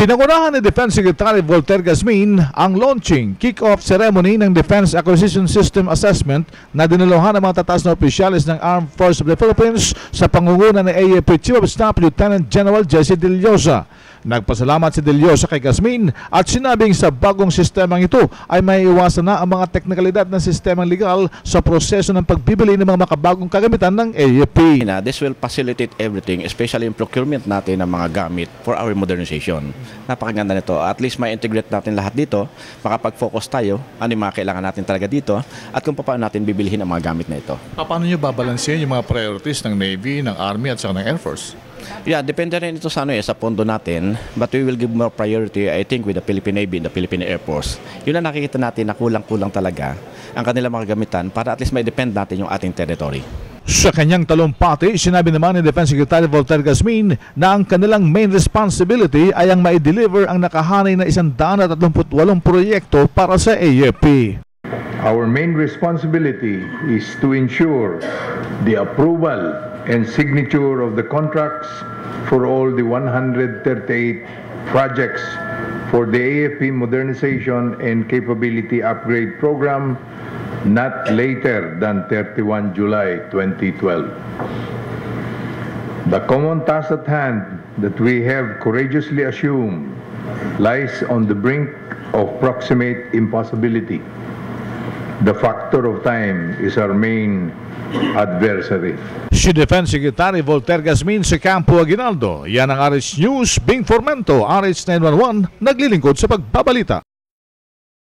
Pinangunahan ni Defense Secretary Volter Gasmin ang launching kick-off ceremony ng Defense Acquisition System Assessment na dinaluhan ng mga tataas na opisyalis ng Armed Forces of the Philippines sa pangunguna ng AFP Chief of Staff Lieutenant General Jesse De Leosa. Nagpasalamat si De Leosa kay Gasmin at sinabing sa bagong sistemang ito ay may iwasan na ang mga teknikalidad ng sistemang legal sa proseso ng pagbibili ng mga makabagong kagamitan ng AFP. This will facilitate everything, especially in procurement natin ng mga gamit for our modernization. Napakaganda nito. At least may integrate natin lahat dito, makapag-focus tayo, ano yung mga kailangan natin talaga dito, at kung paano natin bibilihin ang mga gamit na ito. Paano nyo babalansin yung mga priorities ng Navy, ng Army at saka ng Air Force? Yeah, depende rin ito sa sa pondo natin, but we will give more priority, I think, with the Philippine Navy and the Philippine Air Force. Yun ang nakikita natin na kulang-kulang talaga ang kanilang mga gamitan para at least may depend natin yung ating territory. Sa kanyang talumpati, sinabi naman ni Defense Secretary Volter Gasmin na ang kanilang main responsibility ay ang mai-deliver ang nakahanay na 138 proyekto para sa AFP. Our main responsibility is to ensure the approval and signature of the contracts for all the 138 projects for the AFP Modernization and Capability Upgrade Program not later than 31 July 2012. The common task at hand that we have courageously assumed lies on the brink of proximate impossibility. The factor of time is our main adversary. Si Defense Secretary Volter Gasmin sa Campo Aguinaldo. Yan ang RH News, Bing Formento, RH 911, naglilingkod sa pagbabalita.